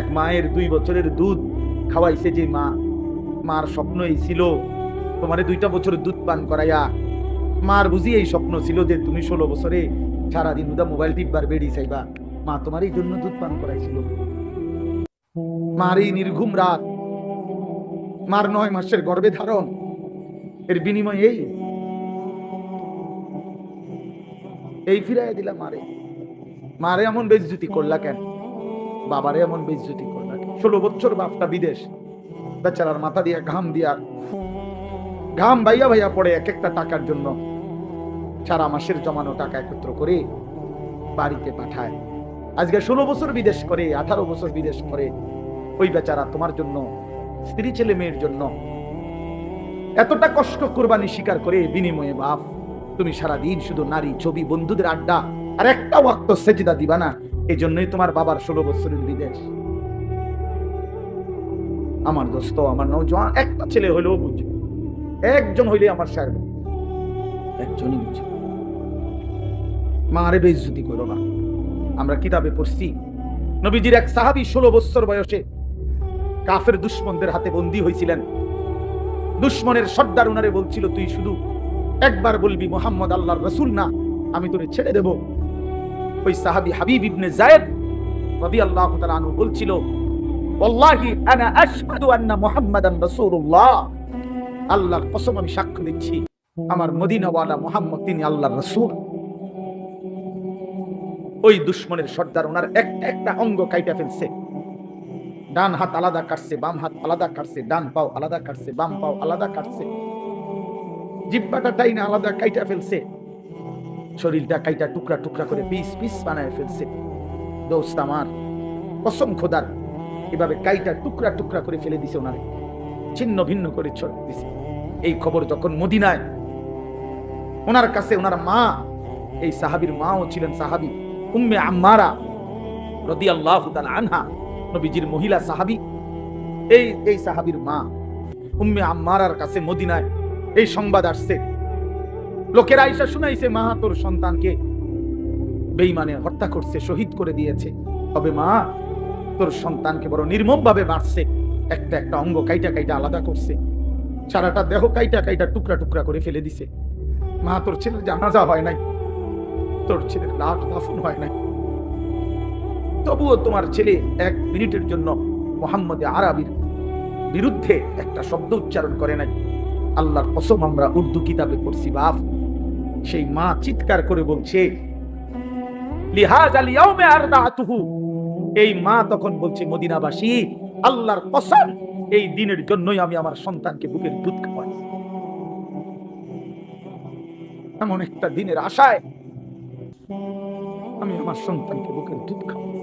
এক মায়ের 2 বছরের দুধ খাওয়াইছে যে মা, মার স্বপ্ন এই ছিল তোমারে 2টা বছর দুধ পান করাইয়া। মার বুঝি এই স্বপ্ন ছিল যে তুমি 16 বছরে সারাদিন উদা মোবাইল টিপবার বেড়ি চাইবা। মা তোমার এই জন্য দুধ পান করাইছিল। মার এই নির্ঘুম রাত, মার 9 মাসের গর্ভে ধারণ, এর বিনিময়ে এই ফিরাইয়া দিলা মারে। মারে এমন বেইজ্জতি করলা কেন? বাবারে এমন বেইজ্জতি করলা কেন? 16 বছর বাপটা বিদেশ, বেচারার মাথা দিয়া ঘাম ভাইয়া ভাইয়া পড়ে এক একটা টাকার জন্য। সারা মাসের জমানো টাকা একত্র করে বাড়িতে পাঠায়। আজকে 16 বছর বিদেশ করে, 18 বছর বিদেশ করে ওই বেচারা তোমার জন্য, স্ত্রী ছেলে মেয়ের জন্য এতটা কষ্ট কোরবানি স্বীকার করে বিনিময়ে বাপ তুমি সারাদিন শুধু নারী, ছবি, বন্ধুদের আড্ডা আর একটা ওয়াক্ত সেজদা দিবা না। এই জন্যই তোমার বাবার 16 বছরের বিদেশ। আমার দোস্ত, আমার নওজোয়ান, একটা ছেলে হইলেও বুঝবে, একজন হইলে আমার সাহেব, একজনই বুঝবে। মারে বেইজ্জতি করো না। আমরা কিতাবে পড়ছি নবীজির এক সাহাবী 16 বছর বয়সে কাফের দুশমনদের হাতে বন্দী হয়েছিলেন। দুশমনের সর্দার উনারে বলছিল, তুই শুধু একবার বলবি মুহাম্মদ আল্লাহর রাসূল না, আমি তোরে ছেড়ে দেব। ওই সাহাবী হাবিব ইবনে যায়েদ রাদিয়াল্লাহু তাআলা আনহু বলছিল, ওয়াল্লাহি আনা আশহাদু আন্না মুহাম্মাদান রাসূলুল্লাহ, আল্লাহর কসম আমি সাক্ষ্য দিচ্ছি আমার মদিনাওয়ালা মুহাম্মদ তিনি আল্লাহর রাসূল। ওই দুশমনের সর্দার ওনার একটা অঙ্গ কাইটা ফেলছে। ডান হাত আলাদা কাটছে, বাম হাত আলাদা কাটছে, ডান পাও আলাদা কাটছে, বাম পাও আলাদা কাটছে, জিহ্বাটা টাইনা আলাদা কাইটা ফেলছে, শরীরটা কাইটা টুকরা টুকরা করে পিস পিস বানায় ফেলছে। দোস্ত আমার, কসম খোদার, এভাবে কাইটা টুকরা টুকরা করে ফেলে দিছে, ওনারে ছিন্ন ভিন্ন করে ছড়িয়ে দিছে। এই খবর যখন মদিনায় ওনার কাছে, ওনার মা, এই সাহাবীর মাও ছিলেন সাহাবী উম্মে আম্মারা রাদিয়াল্লাহু তাআলা আনহা, নবীজির মহিলা সাহাবী, এই সাহাবীর মা উম্মে আম্মারার কাছে মদিনায় এই সংবাদ আসছে। লোকেরা আয়েশা শুনাইছে, মা তোর সন্তানকে বেঈমানে হত্যা করছে, শহীদ করে দিয়েছে। তবে মা তোর সন্তানকে বড় নির্মম ভাবে মারছে, একটা একটা অঙ্গ কাইটা কাইটা আলাদা করছে, সারাটা দেহ কাইটা কাইটা টুকরা টুকরা করে ফেলে দিছে। মা তোর ছেলের জানাজা হয় নাই, তোর ছেলের লাশ দাফন হয় নাই, তবুও তোমার ছেলে 1 মিনিটের জন্য মুহাম্মদ আরবির বিরুদ্ধে একটা শব্দ উচ্চারণ করে নাই। আল্লাহর কসম আমরা উর্দু কিতাবে পড়ছি বাপ, সেই মা চিৎকার করে বলছে, লিহাযাল ইয়াউমে আরদাতুহু, এই মা তখন বলছে, মদিনাবাসী আল্লাহর কসম এই দিনের জন্যই আমি আমার সন্তানকে বুকের দুধ খাওয়াই। এমন একটা দিনের আশায় আমি আমার সন্তানকে বুকের দুধ খাওয়াই।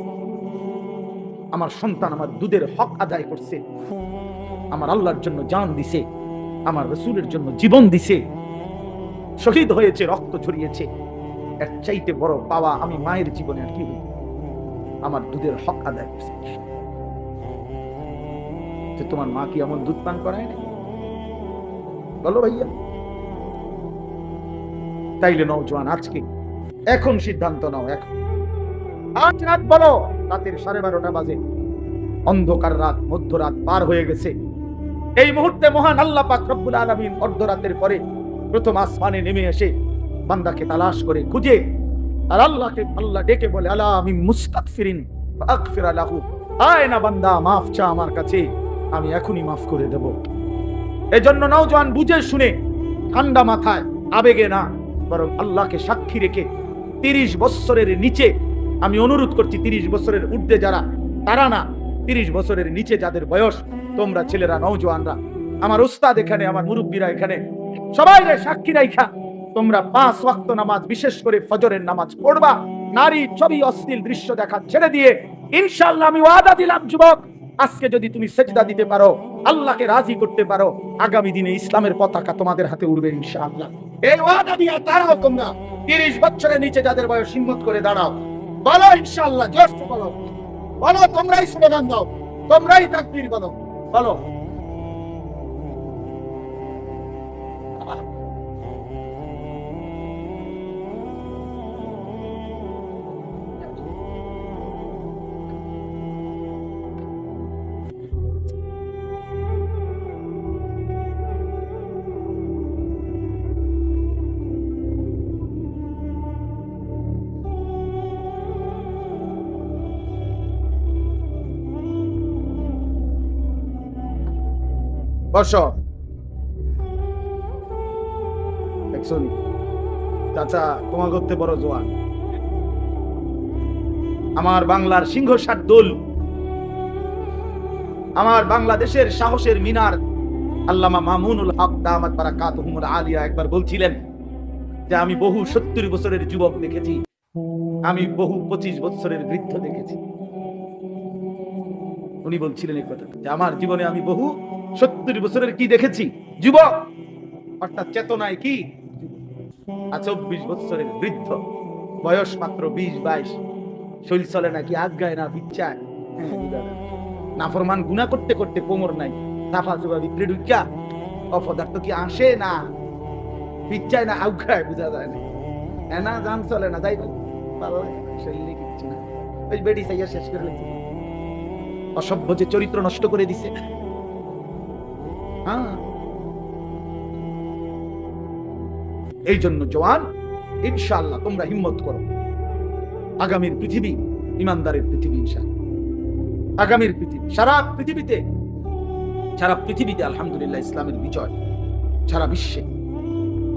আমার সন্তান আমার দুধের হক আদায় করছে, আমার আল্লাহর জন্য জান দিছে, আমার রাসূলের জন্য জীবন দিছে, শহীদ হয়েছে, রক্ত ঝরিয়েছে। এর চাইতে বড় পাওয়া আমি মায়ের জীবনে আর কি হইল? আমার দুধের হক আদায় করছে। তোমার মা কি এমন দুধ পান করায় না? বলো ভাইয়া। তাইলে নওজোয়ান, আজকে এখন সিদ্ধান্ত নাও, এখন আজ রাত বলো, রাতের 12:30 বাজে, অন্ধকার রাত, মধ্যরাত পার হয়ে গেছে। এই মুহূর্তে মহান আল্লাহ পাক রব্বুল আলামিন অর্ধরাতের পরে প্রথম আসমানে নেমে এসে বান্দাকে তালাশ করে খুঁজে, আর আল্লাহ ডেকে বলে, আলা আমি মুস্তাগফিরিন ফাগফির লাহু, আয় না বান্দা, মাফ চা আমার কাছে, আমি এখনই মাফ করে দেব। এজন্য নওজোয়ান বুঝে শুনে ঠান্ডা মাথায়, আবেগে না, বরং আল্লাহকে সাক্ষী রেখে 30 বছরের নিচে, আমি অনুরোধ করছি 30 বছরের ঊর্ধ্বে যারা, তারা না, 30 বছরের নিচে যাদের বয়স, তোমরা ছেলেরা, নওজোয়ানরা, আমার উস্তাদ এখানে, আমার মুরব্বীরা এখানে, সবাই সাক্ষী রাখা তোমরা 5 ওয়াক্ত নামাজ, বিশেষ করে ফজরের নামাজ পড়বা। নারী, ছবি, অশ্লীল দৃশ্য দেখা ছেড়ে দিয়ে, ইনশাআল্লাহ আমি ওয়াদা দিলাম যুবক, আজকে যদি তুমি সেজদা দিতে পারো, আল্লাহকে রাজি করতে পারো, আগামী দিনে ইসলামের পতাকা তোমাদের হাতে উড়বে ইনশাআল্লাহ। এই ওয়াদা দিয়ে দাঁড়াও তোমরা, 30 বছরের নিচে যাদের বয়স, হিম্মত করে দাঁড়াও, বলো ইনশাআল্লাহ, জোরসে বলো, বলো, তোমরাই স্লোগান দাও, তোমরাই তাকবীর বলো, বলো। বসো। দেখছো নি চাচা, তোমার করতে বড় জোয়ান। আমার বাংলার সিংহ শার্দুল, আমার বাংলাদেশের সাহসের মিনার আল্লামা মামুনুল হক দামাত বারাকাতুহুমুল আলিয়া একবার বলছিলেন যে আমি বহু 70 বছরের যুবক দেখেছি, আমি বহু 25 বছরের বৃদ্ধ দেখেছি। উনি বলছিলেন এই কথা যে আমার জীবনে আমি বহু 70 বছরের কি দেখেছি, যুবক, অর্থাৎ চেতনায় কি, আর 24 বছরের বৃদ্ধ, বয়স মাত্র 20-22, শরীর চলে নাকি আজ্ঞায় না ইচ্ছায়, নাফরমান গুনাহ করতে করতে কোমর নাই, সাফা জুবা ভিতরে ঢুকিয়া অপদার্থ কি আসে না, ইচ্ছায় না আজ্ঞায়, বুঝা যায় না, এনা জান চলে না, যাই ভালো লাগে শরীরে কিচ্ছু না, ওই বেডি চাইয়া শেষ করে লেছে। অসভ্য যে চরিত্র নষ্ট করে দিছে। এই জন্য জওয়ান, ইনশাআল্লাহ তোমরা হিম্মত করো। আগামীর পৃথিবী ইমানদারের পৃথিবী, ইনশাআল্লাহ আগামীর পৃথিবী, সারা পৃথিবীতে আলহামদুলিল্লাহ ইসলামের বিজয়, সারা বিশ্বে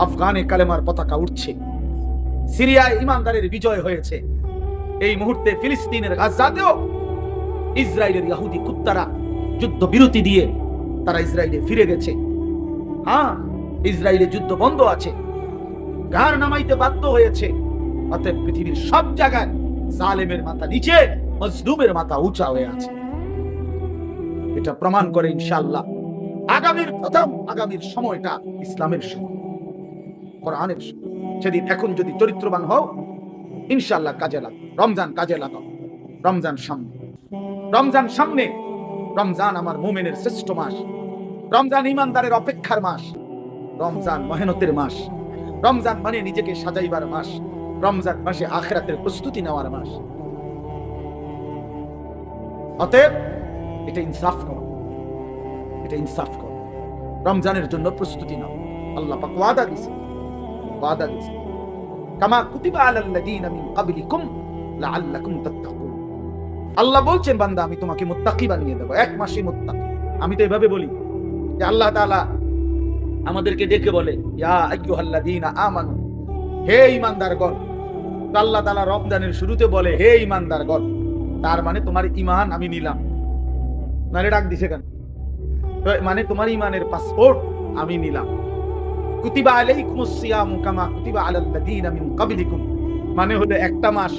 আফগানে কালেমার পতাকা উঠছে, সিরিয়ায় ইমানদারের বিজয় হয়েছে, এই মুহূর্তে ফিলিস্তিনের গাজাতেও ইসরায়েলের ইহুদি কুত্তারা যুদ্ধ বিরতি দিয়ে তারা ইসরায়েলে ফিরে গেছে। ইসরায়েলে যুদ্ধ বন্ধ আছে, ঘাড় নামাইতে বাধ্য হয়েছে। অতএব পৃথিবীর সব জায়গায় জালেমের মাথা নিচে, মজলুমের মাথা উঁচা হয়ে আছে। এটা প্রমাণ করে ইনশাআল্লাহ আগামীর সময়টা ইসলামের সময়, কোরআনের সময়। সেদিন এখন যদি চরিত্রবান হও, ইনশাআল্লাহ কাজে লাগাও। রমজান কাজে লাগাও। রমজান সামনে। রমজান আমার মুমিনের শ্রেষ্ঠ মাস। রমজান ইমানদারের অপেক্ষার মাস। রমজান মেহনতের মাস। রমজান মানে নিজেকে সাজাইবার মাস। রমজান মাসে আখিরাতের প্রস্তুতি নেওয়ার মাস। অতএব এটা ইনসাফ করো, রমজানের জন্য প্রস্তুতি নাও। আল্লাহ পাক ওয়াদা দিয়েছে কামা কুতিবা আলাল্লাযীনা মিন ক্বাবলিকুম লাআল্লাকুম তাত্তাকুন। আল্লাহ বলছেন, বান্দা আমি তোমাকে মুত্তাকি বানিয়ে দেব, এক মাসে মুত্তাকি। আমি তো এভাবে বলি যে আল্লাহ তাআলা আমাদেরকে ডেকে বলে, ইয়া আইয়ুহাল্লাযীনা আমানু, হে ঈমানদারগণ। তো আল্লাহ তাআলা রমজানের শুরুতে বলে, হে ঈমানদারগণ, তার মানে তোমার ঈমান আমি নিলাম। মানে ডাক দিছে কেন? মানে তোমার ঈমানের পাসপোর্ট আমি নিলাম। কুতিবা আলাইকুমুস সিয়ামু কামা কুতিবা আলাল্লাযীনা মিন ক্বাবলিকুম, মানে হলো একটা মাস,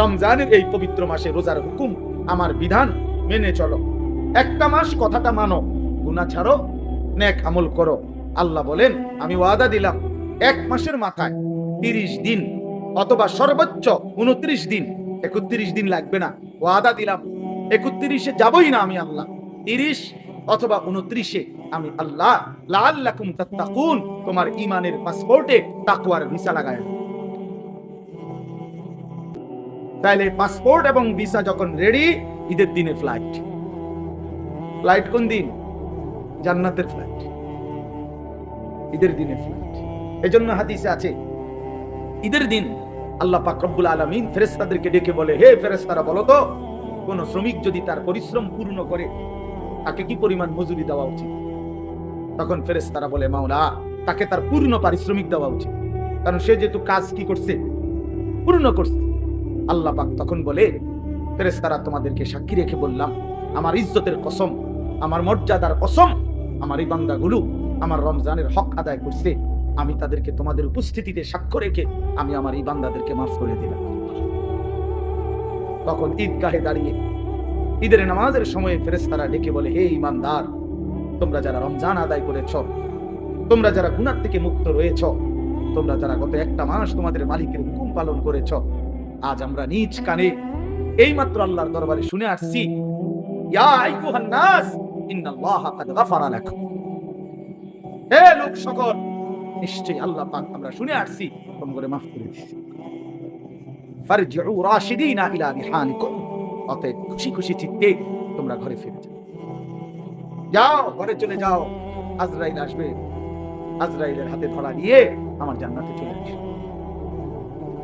রমজানের এই পবিত্র মাসে রোজার হুকুম, আমার বিধান মেনে চলো। একটা মাস কথাটা মানো, গুনাহ ছাড়ো, নেক আমল করো। আল্লাহ বলেন, আমি ওয়াদা দিলাম এক মাসের মাথায় 30 দিন অথবা সর্বোচ্চ 29 দিন, 31 দিন লাগবে না। ওয়াদা দিলাম 31-এ যাবই না আমি আল্লাহ, 30 অথবা 29-এ আমি আল্লাহ লাআল্লাকুম তাত্তাকুন, তোমার ঈমানের পাসপোর্টে তাকওয়ার ভিসা লাগায়। তাইলে পাসপোর্ট এবং ভিসা যখন রেডি, ঈদের দিনে ফ্লাইট কোন দিন? জান্নাতের ফ্লাইট, ঈদের দিনে ফ্লাইট। এজন্য হাদিসে আছে, ঈদের দিন আল্লাহ পাক রব্বুল আলামিন ফেরেশতাদেরকে ডেকে বলে, হে ফেরেশতারা, বলো তো কোন শ্রমিক যদি তার পরিশ্রম পূর্ণ করে তাকে কি পরিমাণ মজুরি দেওয়া উচিত? তখন ফেরেশতারা বলে, মাওলা, তাকে তার পূর্ণ পারিশ্রমিক দেওয়া উচিত, কারণ সে যেহেতু কাজ কি করছে, পূর্ণ করছে। আল্লাহ পাক তখন বলে, ফেরেশতারা, তোমাদেরকে সাক্ষী রেখে বললাম, আমার ইজ্জতের কসম, আমার মর্যাদার কসম, আমার এই বান্দাগুলো আমার রমজানের হক আদায় করছে, আমি তাদেরকে তোমাদের উপস্থিতিতে সাক্ষ্য রেখে আমি আমার এই বান্দাদেরকে মাফ করে দিলাম। তখন ঈদগাহে দাঁড়িয়ে ঈদের নামাজের সময়ে ফেরেশতারা ডেকে বলে, হে ঈমানদার, তোমরা যারা রমজান আদায় করেছ, তোমরা যারা গুনাহ থেকে মুক্ত রয়েছ, তোমরা যারা গত একটা মাস তোমাদের মালিকের হুকুম পালন করেছ, আজ আমরা নিজ কানে এইমাত্র আল্লাহর দরবারে শুনে আসছি, ইয়া আইয়ুহান নাস ইন্নাল্লাহা কাদ গাফারা লাকুম, হে লোক সকল, নিশ্চয়ই আল্লাহ পাক আমরা শুনে আসছি তোমরা মাফ করে দিয়েছে। ফারজিউ রাশিদিনা ইলা রিহানিকুম, অতএব খুশি খুশি চিত্তে তোমরা ঘরে ফিরে যাও, ঘরে চলে যাও। আজরাইল আসবে, আজরাইলের হাতে ধরা নিয়ে আমার জান্নাতে চলে আসবে।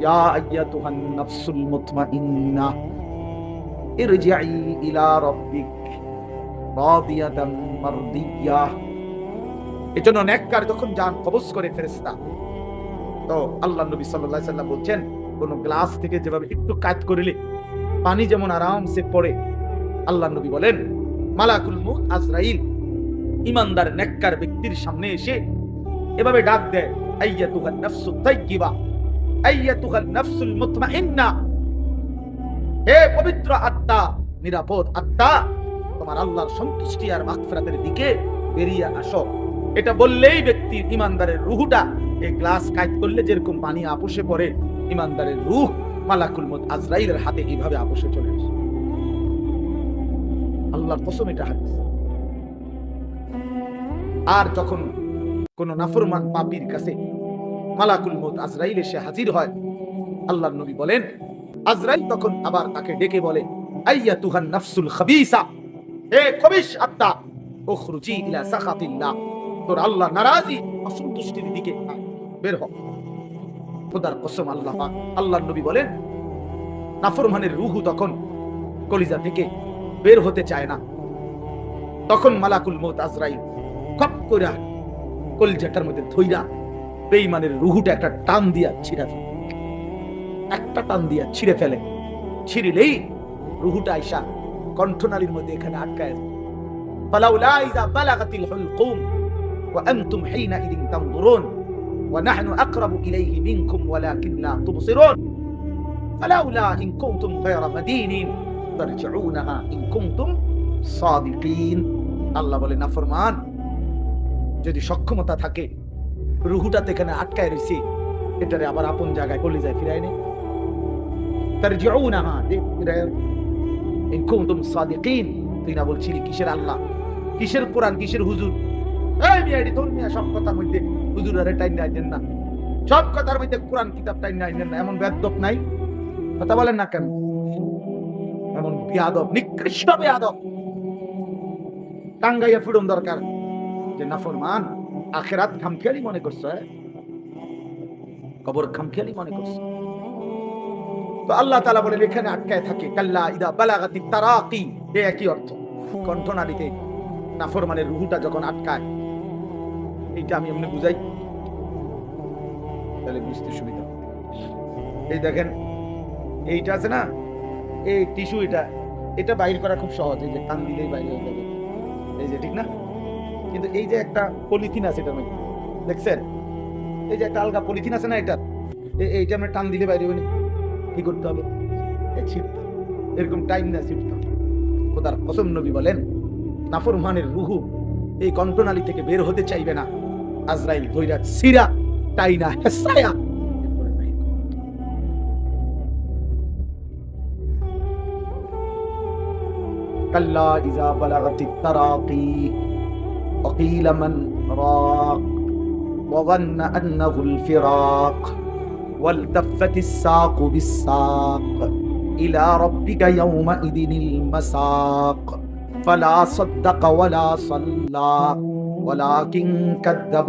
ইয়া আইয়াতুহান নাফসুল মুতমাইন্নাহ ইরজিই ইলা রাব্বিক রাদিয়াতাম মারদিয়াহ। এজন্য নেককার যখন জান কবজ করে ফেরেশতা, তো আল্লাহ নবী সাল্লাল্লাহু আলাইহি ওয়াসাল্লাম বলছেন, কোন গ্লাস থেকে যেভাবে একটু কাট করিলে পানি যেমন আরামসে পড়ে, আল্লাহ নবী বলেন মালাকুল মউত আজরাইল ইমানদার নেককার ব্যক্তির সামনে এসে এভাবে ডাক দেয়, আইয়াতুহান নাফসুত তাইয়্যিবা, আইয়াতুহান নাফসুল মুতমাইন্না, হে পবিত্র আত্মা, নিরাপদ আত্মা, তোমার আল্লাহর সন্তুষ্টি আর মাগফিরাতের দিকে বেরিয়ে আসো। এটা বললেই ব্যক্তির ইমানদারের রূহটা এই গ্লাস কাট করলে যেরকম পানি আপোষে পড়ে, ইমানদারের রূহ মালাকুল মউত আজরাইলের হাতে এইভাবে আপোষে চলে আসে। আল্লাহর কসম, এটা হাদিস। আর যখন কোন নাফরমান পাপীর কাছে মালাকুল মউত আজরাইল এসে হাজির হয়, আল্লাহর নবী বলেন আজরাইল তখন আবার তাকে ডেকে বলে, আইয়াতুহান নাফসুল খাবিসা, হে খবিশ আত্মা, উখরুজি ইলা সাখাতিল্লাহ, তোর আল্লাহ নারাজি অসন্তুষ্টির দিকে বের হ। খোদার কসম, আল্লাহ পাক, আল্লাহর নবী বলেন নাফরমানের রূহ তখন কলিজা থেকে বের হতে চায় না। তখন মালাকুল মউত আজরাইল খপ করে কলিজাটার মধ্যে ধইরা বেঈমানের রূহটা একটা টান দিয়া ছিঁড়ে ফেলে, একটা টান দিয়া ছিঁড়ে ফেলে। ছিঁড়লেই রূহটা আইসা কণ্ঠনালীর মধ্যে এখানে আটকায়। ফালাউলা ইযা বালাগাতিল হুলকুম ওয়া আনতুম হিনাইযিন তানজুরুন ওয়া নাহনু আকরাবু ইলাইহি মিনকুম ওয়ালাকিন লা তুবসিরুন ফালাউলা ইন কুনতুম গায়রা মাদিনিন তারজিউনাহা ইন কুনতুম সাদিকিন। আল্লাহ বলে নাফরমান যদি সক্ষমতা থাকে, রূহটাতে এখানে আটকায় রইছে, এটারে আবার আপন জায়গায় কলিজায় ফিরায় নে, তারজিউনাহা ফিরায় ইন কুনতুম সাদিকিন। তুই না বলছিলি কিসের আল্লাহ, কিসের কোরআন, কিসের হুজুর? এই মিয়া, এটি তোর মিয়া সব কথার মধ্যে হুজুর আরে টাইম দেন না, সব কথার মধ্যে কোরআন কিতাব টাইম দেন না, এমন বেয়াদব নাই? কথা বলেন না কেন? এমন বেয়াদব, নিকৃষ্ট বেয়াদব টাঙ্গাইয়া ফিরুন দরকার। যে নাফরমান আখিরাত খামখেয়ালি মনে করছো, কবর খামখেয়ালি মনে করছো। তো আল্লাহ তাআলা বলেন এখানে আটকায় থাকে, কাল্লা ইদা বালাগাতিত তারাকি, এই একই অর্থ। কণ্ঠনালীতে নাফরমানের রূহটা যখন আটকায়, এইটা আমি এমনি বুঝাই তাহলে বুঝতে সুবিধা। এই দেখেন এইটা আছে না, এই টিস্যু, এটা বাইর করা খুব সহজ, এই যে টান দিলেই বাইরে হয়ে যাবে, এই যে, ঠিক না? কিন্তু এই যে একটা পলিথিন আছে এটার মধ্যে, দেখছেন? এই যে একটা আলগা পলিথিন আছে না, এইটা আমরা টান দিলে বাইরে হইনি, কি করতে হবে? এরকম টাইম না ছিটতে। খোদার কসম, নবী বলেন নাফরমানের রূহ এই কণ্ঠনালী থেকে বের হতে চাইবে না, আজরাইল ধইরা সিরা টাইনা হেসায়া কাল্লা ইযা বালাগাতিত তারাকি وقيل من راق وظن أنه الفراق والتفت الساق بالساق إلى ربك يومئذ المساق فلا صدق ولا صلى ولكن كذب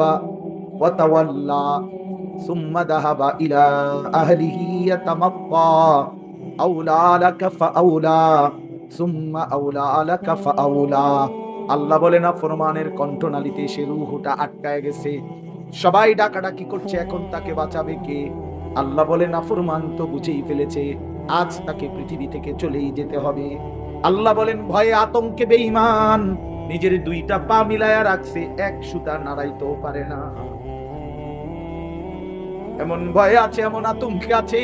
وتولى ثم ذهب إلى أهله يتمطى أولى لك فأولى ثم أولى لك فأولى। আল্লাহ বলে নাফরমানের কণ্ঠনালীতে সে রূহটা আটকায় গেছে, সবাই ডাকাডাকি করছে, এখন তাকে বাঁচাবে কে? আল্লাহ বলে নাফরমান তো বুঝেই ফেলেছে আজ তাকে পৃথিবী থেকে চলেই যেতে হবে। আল্লাহ বলেন ভয়ে আতঙ্কে বেঈমান নিজের দুইটা পা মিলায়া রাখছে, এক সুতা নাড়াইতেও পারে না, এমন ভয়ে আছে, এমন আতঙ্কে আছে।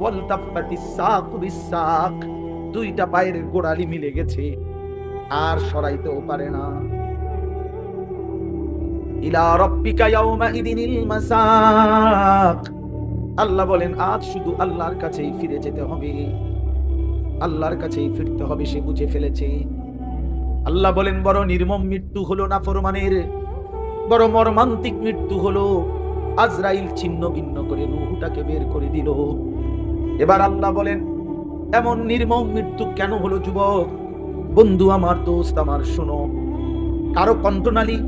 ওয়ালতাফাতিস সাকু বিসাক, দুইটা পায়ের গোড়ালি মিলে গেছে, আর সরাইতেও পারে না। ইলা রাব্বিকা ইয়াউমাইদিনিল মাসাক, আল্লাহ বলেন আজ শুধু আল্লাহর কাছেই ফিরে যেতে হবে, আল্লাহর কাছেই ফিরতে হবে, সে বুঝে ফেলেছে। আল্লাহ বলেন বড় নির্মম মৃত্যু হলো নাফরমানের, বড় মর্মান্তিক মৃত্যু হলো। আজরাইল ছিন্ন ভিন্ন করে রূহটাকে বের করে দিল। এবার আল্লাহ বলেন এমন নির্মম মৃত্যু কেন হলো যুবক? বন্ধু আমার, দোস্ত আমার, শোনো, কারো কণ্ঠনালী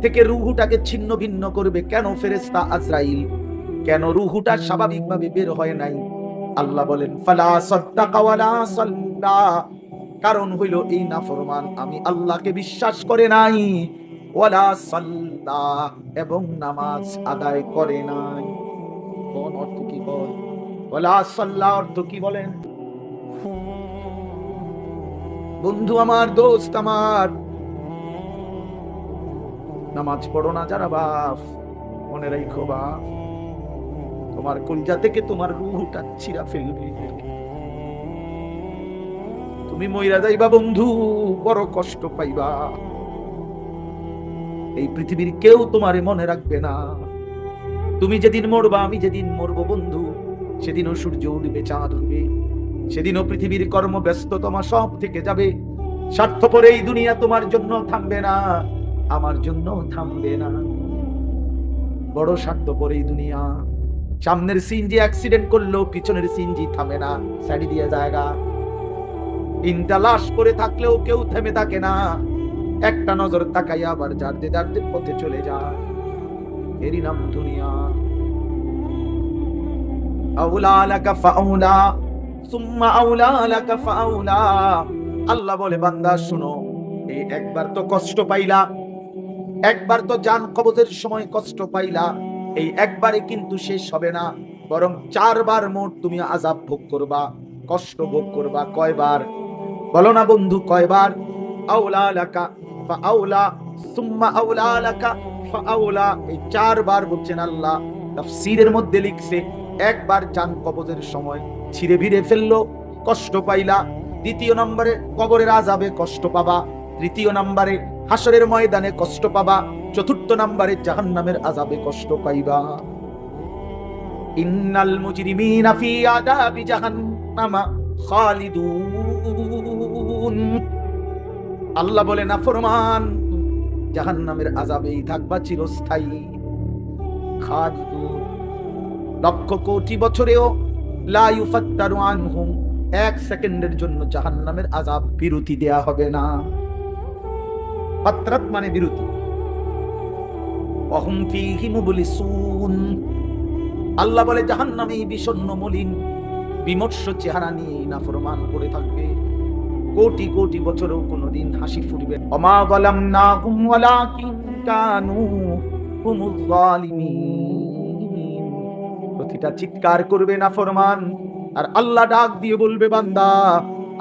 থেকে রূহটাকে ছিন্ন ভিন্ন করবে কেন ফেরেশতা আজরাইল? কেন রূহটা স্বাভাবিকভাবে বের হয় নাই? আল্লাহ বলেন ফালা সাদ্দাকা ওয়ালা সাল্লা, কারণ হইল এই নাফরমান আমি আল্লাহকে বিশ্বাস করে নাই, ওয়ালা সাল্লাহ, এবং নামাজ আদায় করে নাই। কোন অর্থ কি বল? ওয়ালা সাল্লাহ অর্থ কি বলেন বন্ধু আমার, দোস্ত আমার? নামাজ পড়ো না যারা বাপ, মনে রাখো বাপ, তোমার কলিজা থেকে তোমার রূহটা ছিঁড়া ফেলবে। তুমি মইরা যাইবা বন্ধু, বড় কষ্ট পাইবা। এই পৃথিবীর কেউ তোমারে মনে রাখবে না। তুমি যেদিন মরবা, আমি যেদিন মরবো বন্ধু, সেদিনও সূর্য উঠবে, চাঁদ উঠবে, সেদিনও পৃথিবীর কর্মব্যস্ততমা সব থেকে যাবে। স্বার্থপর এই দুনিয়া তোমার জন্য থামবে না, আমার জন্য থামবে না। বড় স্বার্থপর এই দুনিয়া। সামনের সিনজি অ্যাক্সিডেন্ট করলো, পিছনের সিনজি থামে না, সাইড দিয়ে জায়গা। তিনটা লাশ করে থাকলেও কেউ থেমে থাকে না, একটা নজর তাকাইয়া আবার যারদের যারদের পথে চলে যায়। এরই নাম দুনিয়া। আউলা লাকা ফাউলা সুম্মা আউলা লাকা ফাউলা। আল্লাহ বলে বান্দা শুনো, এই একবার তো কষ্ট পাইলা, একবার তো জান কবজের সময় কষ্ট পাইলা, এই একবারে কিন্তু শেষ হবে না, বরং 4 বার মোট তুমি আযাব ভোগ করবা, কষ্ট ভোগ করবা। কয়বার বলো না বন্ধু, কয়বার? আউলা লাকা ফাউলা সুম্মা আউলা লাকা ফাউলা, এই 4 বার বলছেন আল্লাহ। তাফসীরের মধ্যে লিখছে, একবার জান কবজের সময় ছিঁড়ে ভিড়ে ফেললো, কষ্ট পাইলা। দ্বিতীয় নম্বরে কবরের আযাবে কষ্ট পাবা। তৃতীয় নম্বরে হাসরের ময়দানে কষ্ট পাবা। চতুর্থ নম্বরে জাহান্নামের আযাবে কষ্ট পাইবা। ইন্নাল মুজরিমিনা ফি আযাবি জাহান্নামা খালিদুন। আল্লাহ বলে নাফরমান জাহান্নামের আযাবেই থাকবা চিরস্থায়ী। খালিদুন, লক্ষ কোটি বছরেও লা ইউফাত্তারু আনহুম, 1 সেকেন্ডের জন্য জাহান্নামের আযাব বিরতি দেয়া হবে না। ফাতরাত মানে বিরতি। ওয়াহুম ফীহি মুবলিসুন। আল্লাহ বলে জাহান্নামে বিষণ্ণ মলিন বিমর্ষ চেহারা নিয়ে নাফরমান করে থাকবে, কোটি কোটি বছরেও কোনোদিন হাসি ফুটবে। ওমা যালামনাহুম ওয়ালাকিন কানু হুমুজ যালিমিন। প্রতিটা চিৎকার করবে নাফরমান, আর আল্লাহ ডাক দিয়ে বলবে বান্দা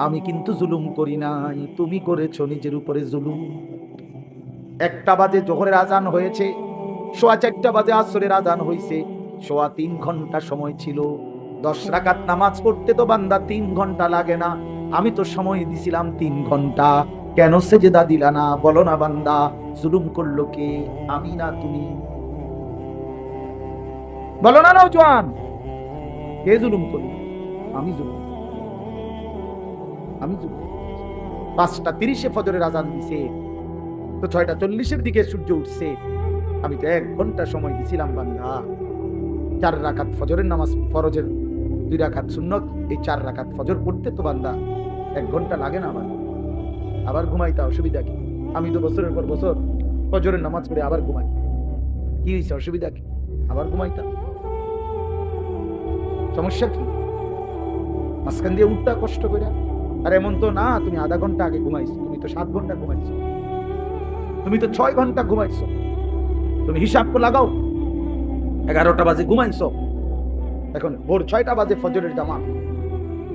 আমি কিন্তু জুলুম করি নাই, তুমি করেছো নিজের উপরে জুলুম। 1টা বাজে জোহরের আজান হয়েছে, 4:15 বাজে আসরের আজান হয়েছে, 3.25 ঘন্টা সময় ছিল। 10 রাকাত নামাজ পড়তে তো বান্দা 3 ঘন্টা লাগে না, আমি তো সময় দিছিলাম 3 ঘন্টা, কেন সেজদা দিলা না? বলো না বান্দা, জুলুম করলো কে? আমি না তুমি? বলো না নওজোয়ান, কে জুলুম করলো? আমি জুলুম। 5:30 ফজরের আজান দিছে, তো 6:40 দিকে সূর্য উঠছে, আমি তো 1 ঘন্টা সময় দিছিলাম বান্দা। 4 রাকাত ফজরের নামাজ, ফরজের 2 রাকাত সুন্নত, এই 4 রাকাত ফজর পড়তে তো বান্দা 1 ঘন্টা লাগে না আমার? আবার ঘুমাইতা অসুবিধা কি? আমি তো বছরের পর বছর ফজরের নামাজ পড়ে আবার ঘুমাই, কি হয়েছে? অসুবিধা কি? আবার ঘুমাইতা, সমস্যা কি? মাঝখান দিয়ে উঠতা কষ্ট করে। আর এমন তো না তুমি আধা ঘন্টা আগে ঘুমাইছো, তুমি তো 7 ঘন্টা ঘুমাইছো, তুমি তো 6 ঘন্টা ঘুমাইছো। তুমি হিসাব করে লাগাও, 11টা বাজে ঘুমাইছো, এখন ভোর 6টা বাজে ফজরের জামাত,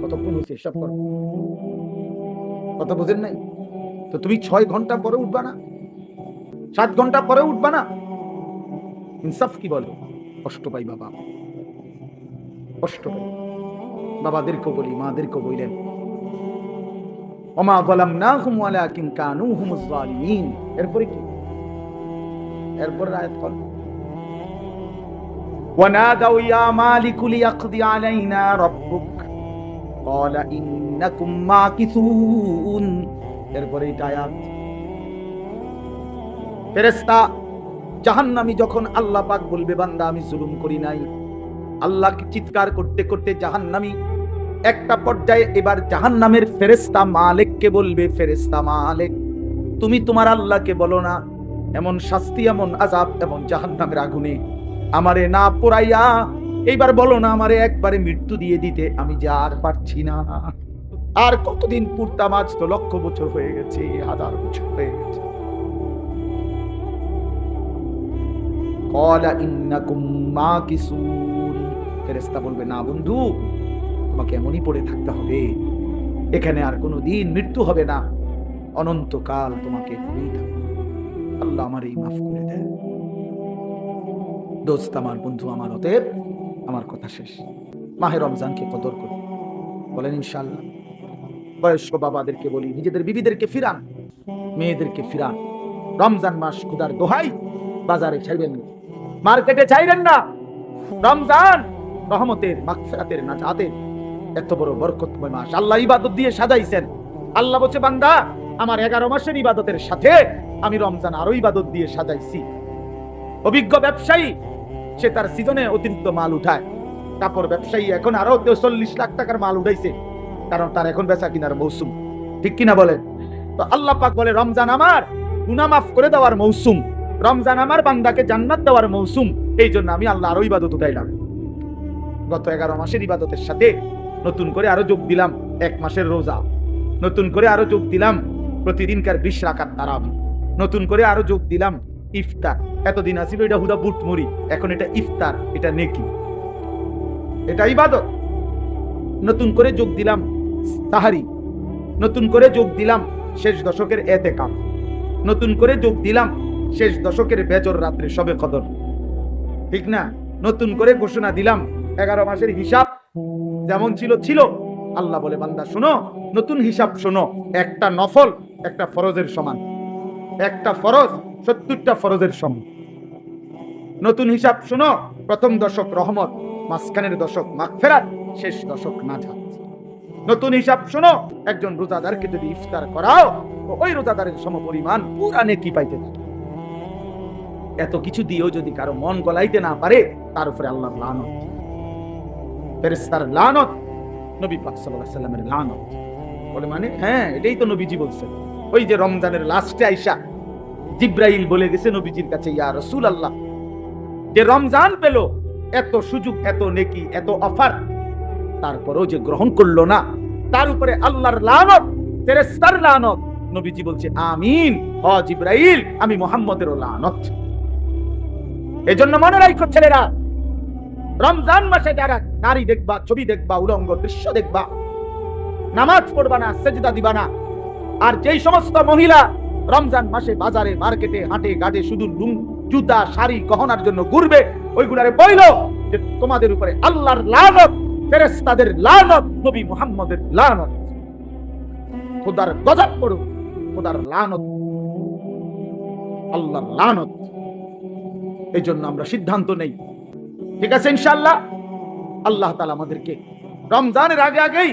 কতক্ষণ হয়েছে হিসাব করো। কথা বুঝেন নাই? তো তুমি 6 ঘন্টা পরে উঠবা না? 7 ঘন্টা পরে উঠবা না? ইনসাফ কি বলে? কষ্ট পাই বাবা, কষ্ট পাই। বাবাদেরকে বলি, মাদেরকে বললেন ওমা যালামনাহুম ওয়ালাকিন কানু হুমুজ যালিমিন। এরপরে কি? এরপর আয়াত কর, ওয়ানাদাউ ইয়া মালিকু লিয়াকদি আলাইনা রাব্বুক ক্বালা ইন্নাকুম মাকিসুন। এরপরে এই আয়াত, ফেরেশতা জাহান্নামী যখন আল্লাহ পাক বলবে বান্দা আমি জুলুম করি নাই, আল্লাহকে চিৎকার করতে করতে জাহান্নামী একটা পর্যায়ে এবার জাহান্নামের ফেরেশতা মালিককে বলবে, ফেরেশতা মালিক তুমি তোমার আল্লাহকে বলো না এমন শাস্তি, এমন আযাব, এমন জাহান্নামের আগুনে আমারে না পোড়াইয়া এইবার বলো না আমারে একবারে মৃত্যু দিয়ে দিতে, আমি যে আর পারছি না। আর কতদিন পুরতাম? আজ তো লক্ষ বছর হয়ে গেছে, হাজার বছর হয়ে গেছে। ক্বালা ইন্নাকুম মাকিসুন, ফেরেশতা বলবে, না বন্ধু, তোমাকে এমনই পড়ে থাকতে হবে, এখানে আর কোনো দিন মৃত্যু হবে না, অনন্তকাল তোমাকে এখানেই থাকবে। আল্লাহ আমার এই মাফ করে দেয়। দোস্ত আমার, বন্ধু আমার, অতএব আমার কথা শেষ, মাহে রমজানকে কদর করুন। বলেন ইনশাআল্লাহ। বয়স্ক বাবাদেরকে বলি, নিজেদের বিবিদেরকে ফিরান, মেয়েদেরকে ফিরান। রমজান মাস খুদার দোহাই, বাজারে ছাইবেন না, মার্কেটে চাইবেন না। রমজান রহমতের, মাগফিরাতের, নাজাতের এত বড় বরকতময় মাস আল্লাহ ইবাদত দিয়ে সাজাইছেন। আল্লাহ বলছে, বান্দা, আমার 11 মাসের ইবাদতের সাথে আমি রমজান আরো ইবাদত দিয়ে সাজাইছি। অভিজ্ঞ ব্যবসায়ী সে তার সিজনে অতিরিক্ত মাল উঠায়। কাপড় ব্যবসায়ী এখন আরো 40 লাখ টাকার মাল উঠাইছে, কারণ তার এখন বেচা কিনার মৌসুম। ঠিক কিনা বলেন? তো আল্লাহ পাক বলে, রমজান আমার গুনাহ মাফ করে দেওয়ার মৌসুম, রমজান আমার বান্দাকে জান্নাত দেওয়ার মৌসুম। এই জন্য আমি আল্লাহ আরো ইবাদত উঠাইলাম। গত 11 মাসের ইবাদতের সাথে নতুন করে আরো যোগ দিলাম 1 মাসের রোজা, নতুন করে আরো যোগ দিলাম প্রতিদিনকার 20 রাকাত তারাবি, নতুন করে আরো যোগ দিলাম ইফতার। এতদিন আসিল এটা হুদা বুট মুড়ি, এখন এটা ইফতার, এটা নেকি, এটা ইবাদত। নতুন করে যোগ দিলাম সাহারি, নতুন করে যোগ দিলাম শেষ দশকের এতেকাফ, নতুন করে যোগ দিলাম শেষ দশকের বেজর রাত্রে শবে কদর। ঠিক না? নতুন করে ঘোষণা দিলাম 11 মাসের হিসাব যেমন ছিল ছিল। আল্লাহ বলে, বান্দা শোনো, নতুন হিসাব শোনো, একটা নফল একটা ফরজের সমান, একটা ফরজ 70টা ফরজের সমান। নতুন হিসাব শোনো, প্রথম দশক রহমত, মাঝখানের দশক মাগফিরাত, শেষ দশক নাজাত। নতুন হিসাব শোনো, একজন রোজাদারকে যদি ইফতার করাও, ওই রোজাদারের সমপরিমাণ পুরা নেকি পাইতে থাকে। এত কিছু দিয়েও যদি কারো মন গলাইতে না পারে, তার উপরে আল্লাহর লানত, ফেরেশতার লানত, নবী পাক সাল্লাল্লাহু আলাইহি ওয়াসাল্লামের লানত। বলে মানে, হ্যাঁ, এটাই তো নবীজি বলছেন। ওই যে রমজানের লাস্টে আইসা জিব্রাইল বলে গেছে নবীজির কাছে, ইয়া রাসূলুল্লাহ, যে রমজান পেল, এত সুযোগ, এত নেকি, এত অফার, তারপরেও যে গ্রহণ করলো না, তার উপরে আল্লাহর লানত, ফেরেশতার লানত। নবীজি বলছে, আমিন, হ জিব্রাইল, আমি মুহাম্মদের লানত। এজন্য মনে রাখো ছেলেরা, রমজান মাসে যারা নারী দেখবা, ছবি দেখবা, উলঙ্গ দৃশ্য দেখবা, নামাজ পড়বা না, সেজদা দিবা না। আর যেই সমস্ত মহিলা রমজান মাসে বাজারে, মার্কেটে, হাটে ঘাটে শুধু জুতা, শাড়ি, গহনার জন্য ঘুরবে, ওইগুলারে বইল যে তোমাদের উপরে আল্লাহর লানত, ফেরেশতাদের লানত, নবী মুহাম্মদের লানত, খোদার গজব পড়ুক, খোদার লানত, আল্লাহর লানত। এই জন্য আমরা সিদ্ধান্ত নেই, ঠিক আছে, ইনশাআল্লাহ আল্লাহ তাআলা আমাদেরকে রমজানের আগে আগেই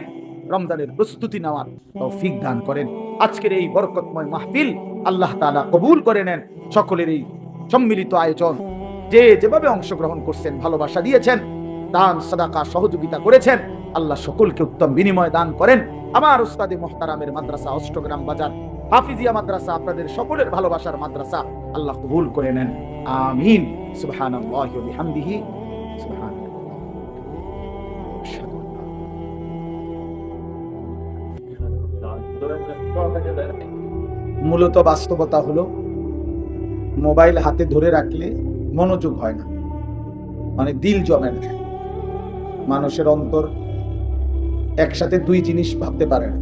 রমজানের প্রস্তুতি নেওয়ার তৌফিক দান করেন। আজকের এই বরকতময় মাহফিল আল্লাহ তাআলা কবুল করে নেন। সকলের এই সম্মিলিত আয়োজন, যে যেভাবে অংশগ্রহণ করছেন, ভালোবাসা দিয়েছেন, দান সাদাকা সহযোগিতা করেছেন, আল্লাহ সকলকে উত্তম বিনিময় দান করেন। আমার উস্তাদে মুহতারামের মাদ্রাসা অষ্টগ্রাম বাজার হাফিজিয়া মাদ্রাসা আপনাদের সকলের ভালোবাসার মাদ্রাসা, আল্লাহ কবুল করে নেন। আমিন। সুবহানাল্লাহি ওয়া বিহামদিহি, মূলত বাস্তবতা হলো, মোবাইল হাতে ধরে রাখলে মনোযোগ হয় না, মানে দিল জমে না। মানুষের অন্তর একসাথে 2 জিনিস ভাবতে পারে না,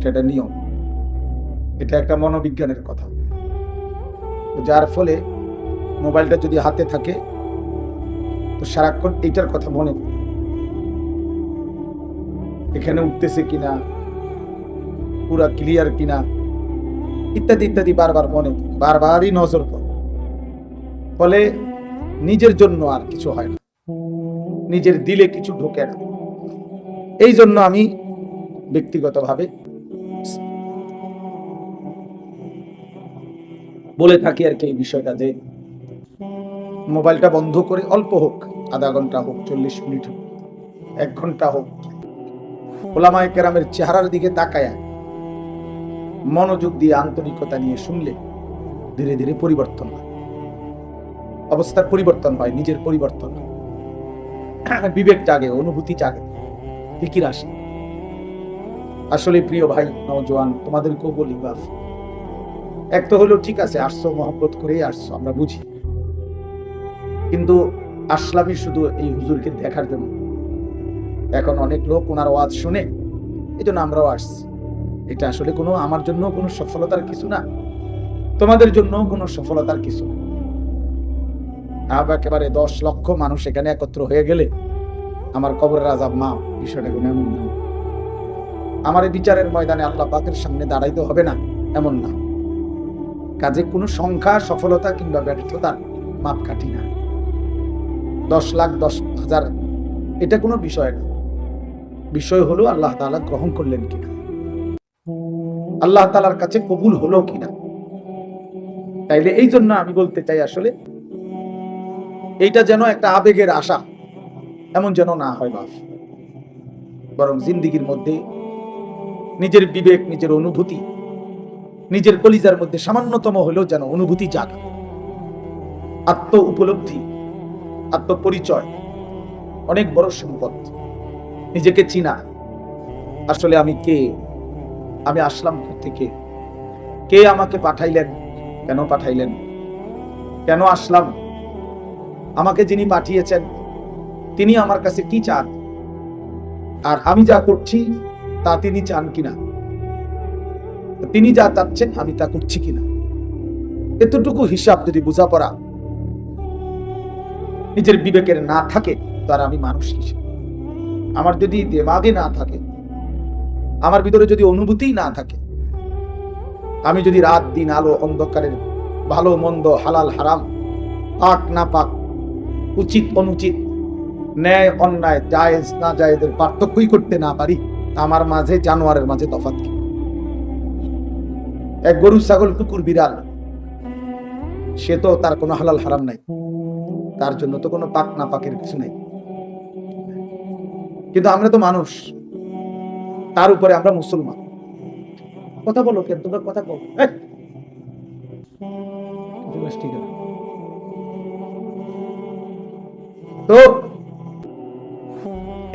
এটা নিয়ম, এটা একটা মনোবিজ্ঞানের কথা। যার ফলে মোবাইলটা যদি হাতে থাকে তো সারাক্ষণ এইটার কথা মনে, এখানে উঠতেছে কিনা, পুরা ক্লিয়ার কিনা, ইত্যাদি ইত্যাদি বারবার মনে, বারবারই নজর পড়ে। ফলে নিজের জন্য আর কিছু হয় না, নিজের দিলে কিছু ঢোকে না। এই জন্য আমি ব্যক্তিগতভাবে বলে থাকি আর কি এই বিষয়টা, যে মোবাইলটা বন্ধ করে অল্প হোক, আধা ঘন্টা হোক, 40 মিনিট হোক, 1 ঘন্টা হোক, ওলামায়ে কেরামের চেহারার দিকে তাকায়া মনোযোগ দিয়ে আন্তরিকতা নিয়ে শুনলে ধীরে ধীরে পরিবর্তন হয়, অবস্থার পরিবর্তন হয়, নিজের পরিবর্তন হয়, বিবেক জাগে, অনুভূতি জাগে, ফিকির আসে। আসলে প্রিয় ভাই নওজোয়ান, তোমাদেরকেও বলি বাপ, এক তো হলো ঠিক আছে, আসছো মহব্বত করেই আসছো, আমরা বুঝি, কিন্তু আসলামই শুধু এই হুজুরকে দেখার জন্য। এখন অনেক লোক ওনার ওয়াজ শুনে, এই জন্য আমরাও আসছি। এটা আসলে কোনো আমার জন্য কোনো সফলতার কিছু না, তোমাদের জন্য কোনো সফলতার কিছু না। একেবারে 10 লক্ষ মানুষ এখানে একত্র হয়ে গেলে আমার কবরের আযাব মাফ, বিষয়টা কোনো এমন না। আমার এই বিচারের ময়দানে আল্লাহ পাকের সামনে দাঁড়াইতে হবে না, এমন না। কাজে কোনো সংখ্যা, সফলতা কিংবা ব্যর্থতার মাপকাঠি না। 10 লাখ 10,000 এটা কোনো বিষয় না। বিষয় হলো আল্লাহ তাআলা গ্রহণ করলেন কিনা, আল্লাহ তাআলার কাছে কবুল হলো কিনা। তাইলে এই জন্য আমি বলতে চাই, আসলে এইটা যেন একটা আবেগের আশা এমন যেন না হয় বাস, বরং জিন্দিগির মধ্যে নিজের বিবেক, নিজের অনুভূতি, নিজের কলিজার মধ্যে সামান্যতম হলেও যেন অনুভূতি জাগে। আত্ম উপলব্ধি, আত্মপরিচয় অনেক বড় সম্পদ। নিজেকে চিনা, আসলে আমি কে, আমি আসলাম থেকে, কে আমাকে পাঠাইলেন, কেন পাঠাইলেন, কেন আসলাম, আমাকে যিনি পাঠিয়েছেন তিনি আমার কাছে কি চান, আর আমি যা করছি তা তিনি চান কিনা, তিনি যা চাচ্ছেন আমি তা করছি কিনা। এতটুকু হিসাব যদি বোঝাপড়া নিজের বিবেকের না থাকে, তার আমি মানুষ হিসেবে, আমার যদি দিমাগে না থাকে, আমার ভিতরে যদি অনুভূতি না থাকে, আমি যদি রাত দিন আলো অন্ধকারের ভালো মন্দ, হালাল হারাম, পাক না পাক, উচিত অনুচিত, ন্যায় অন্যায়, জায়েজ না জায়েজের পার্থক্যই করতে না পারি, আমার মাঝে জানোয়ারের মাঝে তফাৎ কি? এক গরু, ছাগল, কুকুর, বিড়াল, সে তো তার কোনো হালাল হারাম নাই, তার জন্য তো কোনো পাক না পাকের কিছু নাই। কিন্তু আমরা তো মানুষ, তার উপরে আমরা মুসলমান। কথা বলো কেন তোমরা, কথা বলো। তো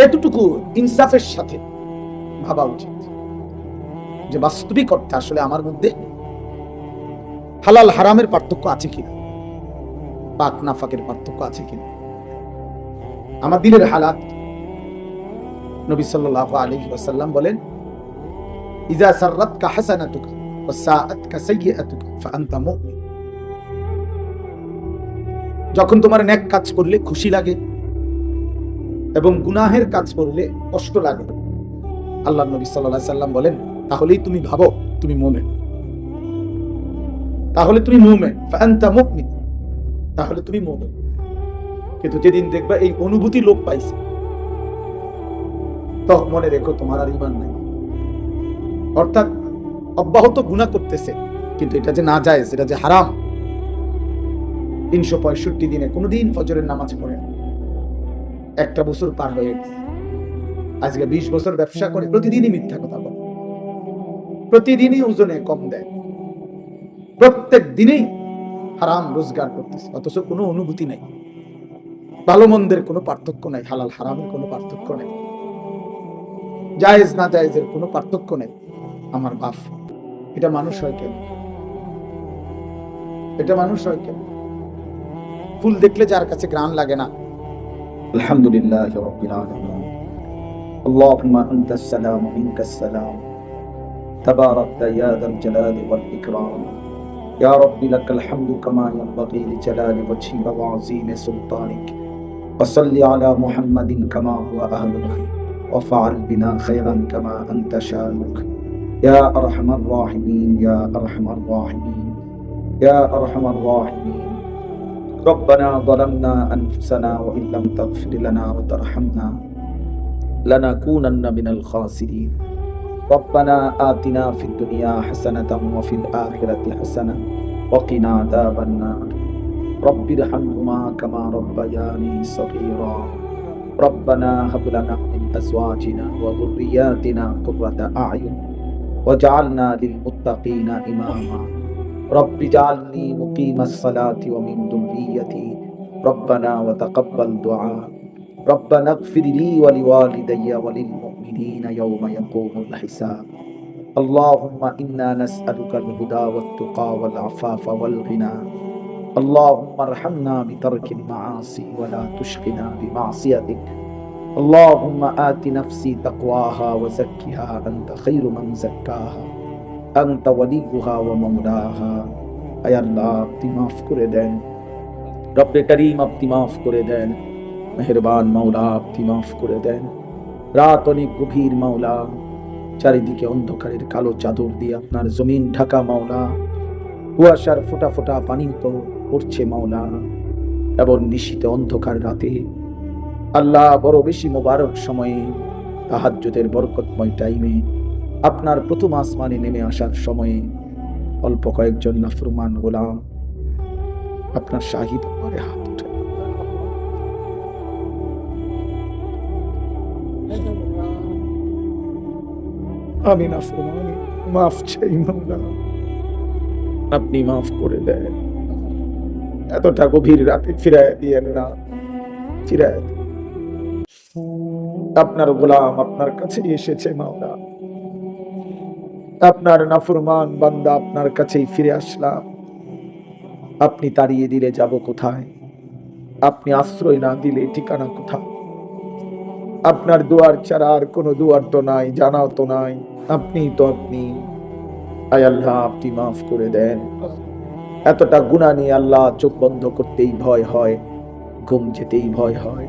এতটুকু ইনসাফের সাথে ভাবা উচিত যে বাস্তবিক অর্থে আসলে আমার মধ্যে হালাল হারামের পার্থক্য আছে কিনা, পাক নাফাকের পার্থক্য আছে কিনা, আমার দিলের হালাত। নবী সাল্লাল্লাহু আলাইহি ওয়াসাল্লাম বলেন, ইজা সাররাতকা হাসানাতুকা ওয়া সাআতকা সাইয়্যাতুকা ফাআনতা মুমিন। যখন তোমার নেক কাজ করলে খুশি লাগে এবং গুনাহের কাজ করলে কষ্ট লাগে, আল্লাহর নবী সাল্লাল্লাহু আলাইহি ওয়াসাল্লাম বলেন, তাহলেই তুমি ভাবো তুমি মুমিন, তাহলে তুমি মুমিন, ফাআনতা মুমিন, তাহলে তুমি মুমিন। কিন্তু যেদিন দেখবা এই অনুভূতি লোপ পাইছে, তো মনে রেখো তোমার আর ঈমান নাই। অর্থাৎ অব্যাহত গুনাহ করতেছে, কিন্তু এটা যে নাজায়েজ, এটা যে হারাম, 365 দিনে কোনোদিন ফজরের নামাজ পড়ে না, একটা বছর পার হয়ে গেছে, আজকে 20 বছর ব্যবসা করে, প্রতিদিনই মিথ্যা কথা বলে, প্রতিদিনই ওজনে কম দেয়, প্রত্যেক দিনেই হারাম রোজগার করতেছে, অথচ কোনো অনুভূতি নাই, ভালো মন্দের কোনো পার্থক্য নাই, হালাল হারামের কোনো পার্থক্য নাই, জায়েজ না জায়েজের কোনো পার্থক্য নেই। আমার বাপ, এটা মানুষ হয় কেন? এটা মানুষ হয় কেন? ফুল দেখলে যার কাছে ঘ্রাণ লাগে না। আলহামদুলিল্লাহ রাব্বিল আলামিন, আল্লাহুম্মা আনতাস সালাম ওয়া মিনকাস সালাম, তাবারাকতা ইয়া যাল জালালি ওয়াল ইকরাম, ইয়া রাব্বি লাকাল হামদু কামা ইয়ানবাগি লিজালালি ওয়াজহিকা ওয়া আযীমি সুলতানিক, ওয়া সাল্লি আলা মুহাম্মাদিন কামা হুয়া আহলুহু ওয়া ফাআল বিনা খায়রান কামা আনতা শানুক, ইয়া আরহামার রাহিমিন, ইয়া আরহামার রাহিমিন, ইয়া আরহামার রাহিমিন। ربنا ظلمنا أنفسنا وإن لم تغفر لنا وترحمنا لنكونن من الخاسرين. ربنا آتنا في الدنيا حسنة وفي الآخرة حسنة وقنا عذاب النار. رب ارحمهما كما ربياني صغيرا. ربنا هب لنا من أزواجنا وذرياتنا قرة أعين واجعلنا للمتقين إماما. رب اجعلني مقيم الصلاة ومن ذريتي ربنا وتقبل دعاء. ربنا اغفر لي ولوالدي وللمؤمنين المؤمنين يوم يقوم الحساب اللهم إنا نسألك الهدى والتقى والعفاف والغنى اللهم ارحمنا بترك المعاصي ولا تشقنا بمعصيتك اللهم آت نفسي تقواها وزكها أنت خير من زكاها أنت وليها ومولاها আয় আল্লাহ আপনি মাফ করে দেন রব্বে করিম আপনি মাফ করে দেন মেহেরবান মাওলা আপনি মাফ করে দেন রাত অনেক গভীর মাওলা চারিদিকে অন্ধকারের কালো চাদর দিয়ে আপনার জমিন ঢাকা মাওলা কুয়াশার ফোঁটা ফোঁটা পানি তো পড়ছে মাওলা এবং নিশীথে অন্ধকার রাতে আল্লাহ বড় বেশি মোবারক সময়ে তাহাজ্জুদের বরকতময় টাইমে আপনার প্রথম আসমানে নেমে আসার সময়ে অল্প কয়েকজন নাফরমান গোলাম আপনার শাহিদ করে হাত উঠে আমি নাফরমানি মাফ চাই মাওলা আপনি মাফ করে দেন এতটা গভীর রাতে ফিরায় দিয়েন না ফিরায় আপনার গোলাম আপনার কাছে এসেছে মাওলা আপনার নাফরমান বান্দা আপনার কাছেই ফিরে আসলাম আপনি তাড়িয়ে দিলে যাব কোথায় আপনি আশ্রয় না দিলে ঠিকানা কোথায় আপনার দুয়ার ছাড়া আর কোনো দুয়ার তো নাই জানাও তো নাই আপনি তো আপনি আয় আল্লাহ আপনি মাফ করে দেন এতটা গুনাহ নিয়ে আল্লাহ চোখ বন্ধ করতেই ভয় হয় ঘুম যেতেই ভয় হয়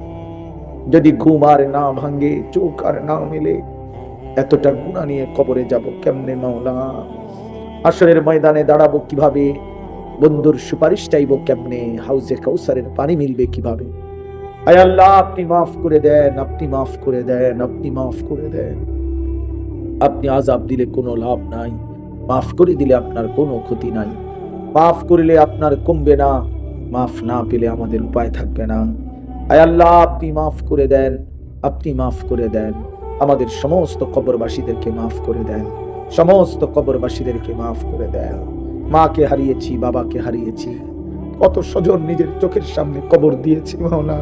যদি ঘুম আর না ভাঙে চোখ আর না মেলে এতটা গুনাহ নিয়ে কবরে যাব কেমনে মাওলা আসরের ময়দানে দাঁড়াবো কিভাবে বন্ধুর সুপারিশ চাইবো কেমনে হাউজে কাউসারের পানি মিলবে কিভাবে আয় আল্লাহ আপনি মাফ করে দেন আপনি মাফ করে দেন আপনি মাফ করে দেন আপনি আযাব দিলে কোনো লাভ নাই মাফ করে দিলে আপনার কোনো ক্ষতি নাই মাফ করলে আপনার কমবে না মাফ না পেলে আমাদের উপায় থাকবে না আয় আল্লাহ আপনি মাফ করে দেন আপনি মাফ করে দেন আমাদের সমস্ত কবরবাসীদেরকে মাফ করে দেন সমস্ত কবরবাসীদেরকে মাফ করে দেন মাকে হারিয়েছি বাবাকে হারিয়েছি কত স্বজন নিজের চোখের সামনে কবর দিয়েছি মাওলা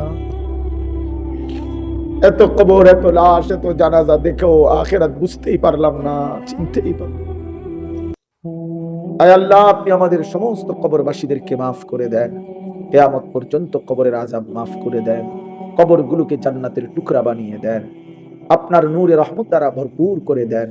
এত কবর এত লাশ এত জানাজা দেখেও আখিরাত বুঝতেই পারলাম না চিনতেই পারলাম আয় আল্লাহ আপনি আমাদের সমস্ত কবরবাসীদেরকে মাফ করে দেন কিয়ামত পর্যন্ত কবরের আযাব মাফ করে দেন কবরগুলোকে জান্নাতের টুকরা বানিয়ে দেন আপনার নূরে রহমত দ্বারা ভরপুর করে দেন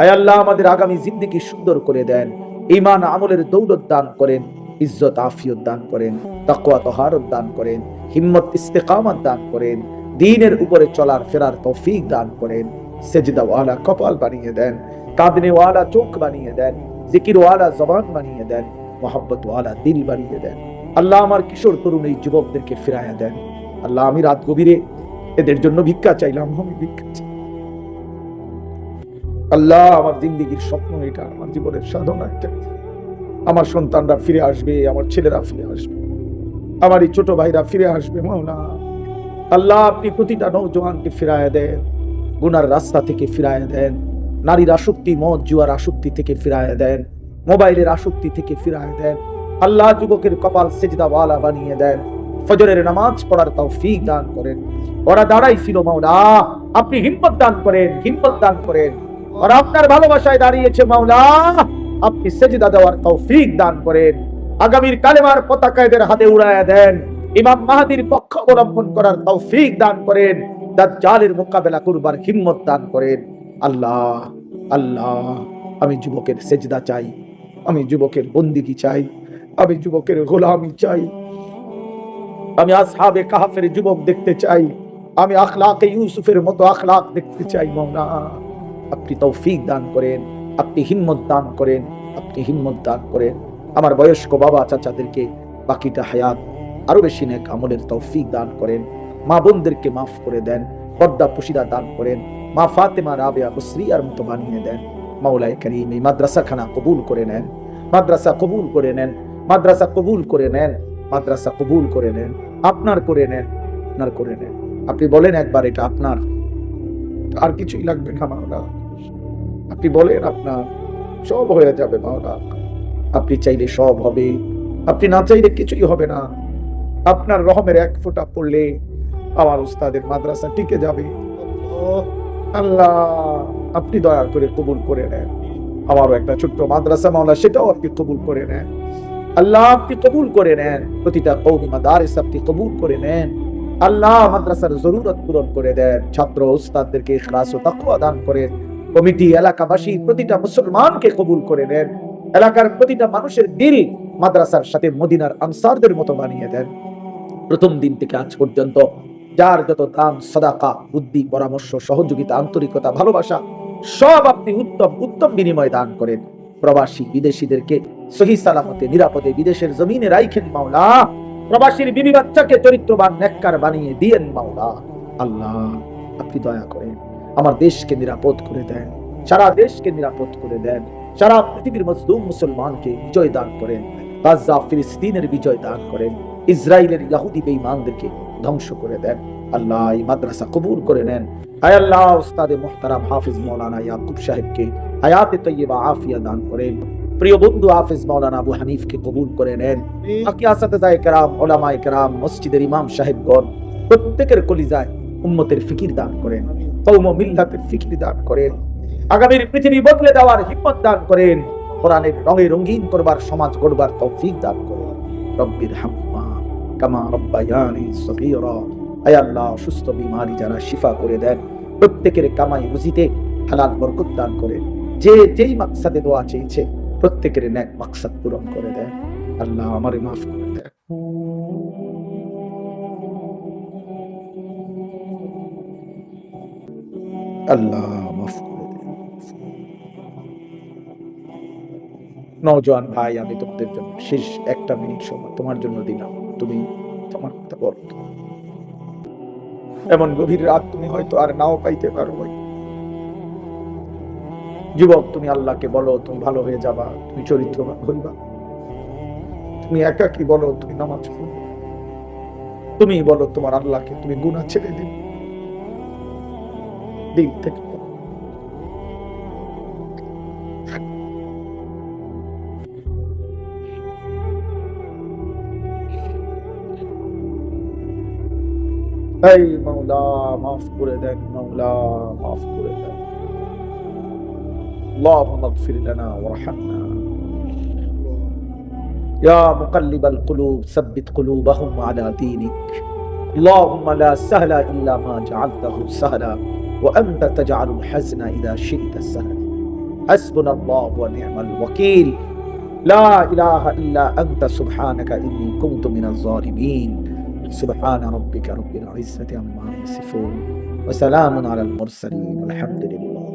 আয় আল্লাহ আমাদের আগামী জিন্দেগি সুন্দর করে দেন ঈমান আমলের দৌলত দান করেন ইজ্জত আফিয়ত দান করেন তাকওয়া তাহারত দান করেন হিম্মত ইস্তেকামত দান করেন দ্বীনের উপরে চলার ফেরার তৌফিক দান করেন সেজদা ওয়ালা কপাল বানিয়ে দেন কাঁদনে ওয়ালা চোখ বানিয়ে দেন জিকির ওয়ালা জবান বানিয়ে দেন মোহাব্বত ওয়ালা দিল বানিয়ে দেন আল্লাহ আমার কিশোর তরুণ এই যুবকদেরকে ফিরাইয়া দেন আল্লাহ আমি রাত গভীরে এদের জন্য ভিক্ষা চাইলাম আমি ভিক্ষা চাই আল্লাহ আমার জিন্দেগীর স্বপ্ন এটা আমার জীবনের সাধনা এটা আমার সন্তানরা ফিরে আসবে আমার ছেলেরা ফিরে আসবে আমার এই ছোট ভাইরা ফিরে আসবে মাওলা আল্লাহ আপনি প্রতিটা নওজোয়ানকে ফিরাইয়া দেন গুনার রাস্তা থেকে ফিরাইয়া দেন নারীর আসক্তি মদ জুয়ার আসক্তি থেকে ফিরাইয়া দেন মোবাইলের আসক্তি থেকে ফিরাইয়া দেন আল্লাহ যুবকের কপাল সেজদা ওয়ালা বানিয়ে দেন ফজরের নামাজ পড়ার তৌফিক দান করেন ওরা দাঁড়াই ছিল মাওলা আপনি হিম্মত দান করেন হিম্মত দান করেন ওরা আপনার ভালোবাসায় দাঁড়িয়েছে মাওলা আপনি সেজদা দেওয়ার তৌফিক দান করেন আগামীর কালেমার পতাকা এদের হাতে উড়াইয়া দেন ইমাম মাহদীর পক্ষ অবলম্বন করার তৌফিক দান করেন দাজ্জালের মোকাবেলা করবার হিম্মত দান করেন আল্লাহ আল্লাহ আমি যুবকের সেজদা চাই আমি যুবকের বন্দিগি চাই আমি যুবকের গোলামি চাই আমি আসহাবে কাহফের যুবক দেখতে চাই আমি আখলাকে ইউসুফের মতো আখলাক দেখতে চাই মাওলা আপনি তৌফিক দান করেন আপনি হিম্মত দান করেন আপনি হিম্মত দান করেন আমার বয়স্ক বাবা চাচাদেরকে বাকিটা হায়াত আরো বেশি নেক আমলের তৌফিক দান করেন মা বোনদেরকে মাফ করে দেন পর্দা পুশিদা দান করেন মা ফাতেমা রাবেয়া বসরিয়ার মতো বানিয়ে দেন মাওলায়ে কারীম এই মাদ্রাসাখানা কবুল করে নেন মাদ্রাসা কবুল করে নেন মাদ্রাসা কবুল করে নেন মাদ্রাসা কবুল করে নেন আপনার করে নেন আপনার করে নেন আপনি বলেন একবার এটা আপনার আর কিছুই লাগবে না মাওলা আপনি বলেন আপনার সব হয়ে যাবে মাওলা আপনি চাইলে সব হবে আপনি না চাইলে কিছুই হবে না আপনার রহমের এক ফোঁটা পড়লে আমার উস্তাদের মাদ্রাসা টিকে যাবে আল্লাহ আপনি দয়া করে কবুল করে নেন। আমারও একটা ছোট্ট মাদ্রাসা মাওলা, সেটাও আপনি কবুল করে নেন। আল্লাহ আপনি কবুল করে নেন। প্রতিটা কওমি মাদারিস আপনি কবুল করে নেন। আল্লাহ মাদ্রাসার জরুরত পূরণ করে দেন। ছাত্র উস্তাদদেরকে ইখলাস ও তাকওয়া দান করেন। কমিটি, এলাকাবাসী, প্রতিটা মুসলমানকে কবুল করে নেন। এলাকার প্রতিটা মানুষের দিল মাদ্রাসার সাথে মদিনার আনসারদের মতো বানিয়ে দেন। প্রথম দিন থেকে আজ পর্যন্ত যার যত দান, সাদাকা, বুদ্ধি, পরামর্শ, সহযোগিতা, আন্তরিকতা, ভালোবাসা, সব আপনি উত্তম উত্তম বিনিময় দান করেন। প্রবাসী বিদেশিদেরকে সহি সালামতে নিরাপদে বিদেশের জমিনে রাইখেন মাওলা। প্রবাসীর বিবি বাচ্চাকে চরিত্রবান নেককার বানিয়ে দিয়েন মাওলা। আল্লাহ আপনি দয়া করেন, আমার দেশকে নিরাপদ করে দেন, সারা দেশকে নিরাপদ করে দেন। সারা পৃথিবীর মজলুম মুসলমানকে বিজয় দান করেন। গাজা ফিলিস্তিনের বিজয় দান করেন। ইসরায়েলের ইহুদি বেঈমানদেরকে ধ্বংস করে দেন। আল্লাহ এই মাদ্রাসা কবুল করে নেন। আয় আল্লাহ উস্তাদে মুহতারাম হাফিজ মাওলানা ইয়াকুব সাহেবকে হায়াতে তৈয়বা আফিয়া দান করেন। প্রিয় বন্ধু হাফিজ মাওলানা আবু হানিফকে কবুল করে নেন। বাকি আসাতেজায়ে কেরাম, উলামায়ে কেরাম, মসজিদের ইমাম সাহেবগণ প্রত্যেকের কলিজায় উম্মতের ফিকির দান করেন, কওম ও মিল্লাতের ফিকির দান করেন। আগামীর পৃথিবী বদলে দেওয়ার হিম্মত দান করেন। কোরআনের রঙে রঙিন করবার সমাজ গড়বার তৌফিক দান করেন। রব্বির হামহুমা কামা রব্বায়ানি সগীরা। আয় আল্লাহ সুস্থ বিমারি যারা শিফা করে দেন, প্রত্যেকের কামাই রুজিতে হালাল বরকত দান করেন। যে যেই মাকসাদে দোয়া চেয়েছে প্রত্যেকের নেক মাকসাদ পূরণ করে দেন। আল্লাহ আমারে মাফ করে দেন। আল্লাহ মাফ করে দেন। নওজোয়ান ভাই, আমি তোমাদের জন্য শেষ একটা মিনিট সময় তোমার জন্য দিলাম। তুমি তোমার কথা বলো। এমন গভীর রাত তুমি হয়তো আর নাও পাইতে পারো। যুবক, তুমি আল্লাহকে বলো তুমি ভালো হয়ে যাবা, তুমি চরিত্রবান হইবা। তুমি একাকি বলো তুমি নামাজ পড়বে। তুমি বলো তোমার আল্লাহকে তুমি গুনাহ ছেড়ে দিন। দিন থেকে এই মাওলা মাফ করে দেন, মাওলা মাফ করে দেন। আল্লাহুম্মা ইগফির লানা ওয়ারহামনা। ইয়া মুকাল্লিবাল কুলুব সাব্বিত কুলুবাহুম আলা দীনিক। আল্লাহুম্মা লা সাহলা ইল্লা মা জাআলতাহু সাহলা ওয়া আনতা তাজআলুল হাজনা ইযা শি'তা সাহলা। হাসবুনাল্লাহু ওয়া নি'মাল ওয়াকিল। লা ইলাহা ইল্লা আনতা সুবহানাকা ইন্নী কুনতু মিনাজ জালিমিন। সুবহানা রাব্বিকা রাব্বিল ইজ্জাতি আম্মা ইয়াসিফুন ওয়া সালামুন আলাল মুরসালিন। আলহামদুলিল্লাহ।